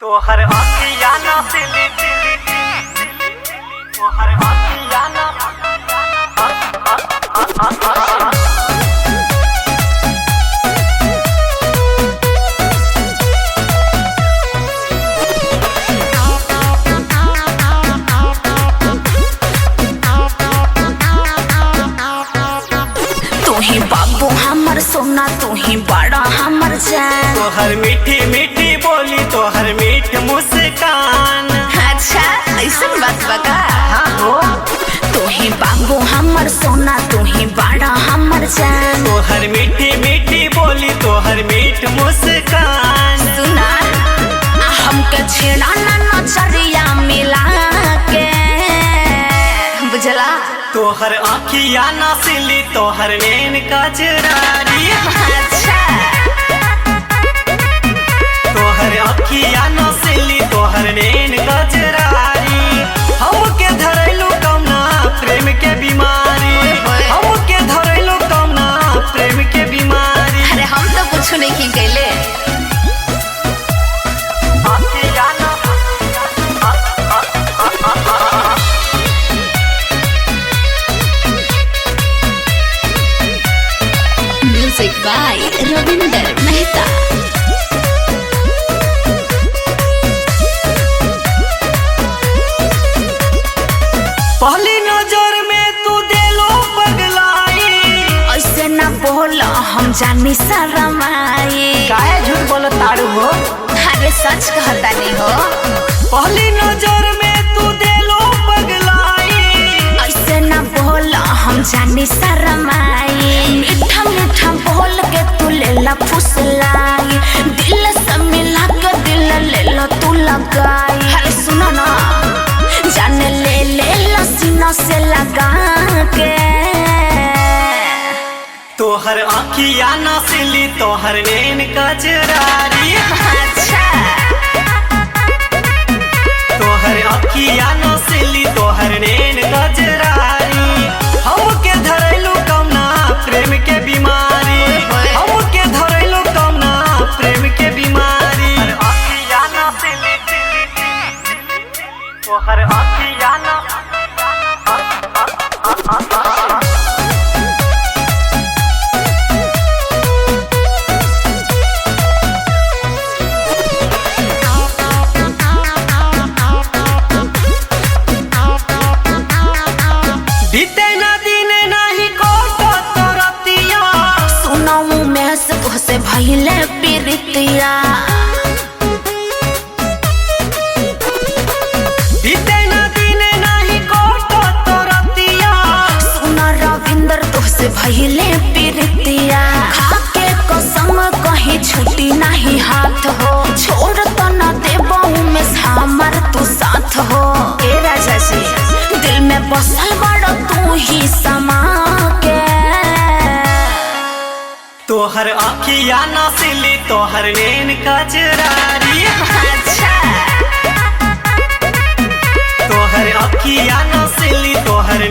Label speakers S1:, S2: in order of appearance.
S1: तोहर आँखिया नसीली तोहर आँखिया
S2: तोही बाबू हमर सोना तोही बड़ा हमर जान।
S1: तोहर मीठी मीठी बोली तोहर मीठ मुस्कान।
S2: अच्छा ऐसन बात बका।
S1: हाँ हो
S2: तोही बाबू हमर सोना तोही बड़ा हमर जान।
S1: तोहर मीठी मीठी बोली तोहर मीठ मुस्कान।
S2: सुना हमके छेड़ा ना नजरिया मिला के बुझला।
S1: तोहर आँखिया नसीली तोहर नैन कजरारी।
S2: अच्छा
S1: तोहर आँखिया नसीली तोहर नैन कजरारी। हमके धरैलू कौना प्रेम के बीमारी। हमके धरैलू कौना प्रेम के बीमारी।
S2: अरे हम तो कुछ नहीं की कैले।
S1: आँखिया
S2: म्यूजिक बाय रविंदर मेहता।
S1: पहली नजर में तू दिलो पगलाई।
S2: ऐसे ना बोल हम जानी शरमाई।
S1: काहे झूठ बोलो तारू हो।
S2: अरे सच कहता नहीं हो।
S1: पहली नजर में तू दिलो पगलाई।
S2: ऐसे ना बोल हम जानी शरमाई। मीठा मीठा बोल के तू लेला फुसलाई। दिल से मिला के दिल लेला तू लगाई। अरे सुनो ना जाने ले ले सीना से लगा के।
S1: तोहर आँखिया नसीली तोहर नैन कजरारी।
S2: अच्छा
S1: तोहर आँखिया नसीली तोहर नैन कजरारी। हमके धरैलू कौना प्रेम के बीमारी। हमके धरैलू कौना प्रेम के बीमारी। आँखिया नसीली तोहर आँखिया बीते ना दिन नहीं कोटो तोरतिया।
S2: सुनाऊ मैं से भइले प्रीतिया।
S1: बीते ना दिन नहीं कोटो तोरतिया।
S2: सुना रविंदर तुझसे भइले प्रीतिया। खाके कसम कहीं छुटी नहीं हाथ हो। छोड़ तो न देबहू में हमर तू साथ हो। ए राजा जी दिल में बसल बड़ा तू ही समा के।
S1: तोहर आँखिया नसीली तोहर नैन कजरारी।
S2: अच्छा
S1: तोहर आँखिया नसीली तोहर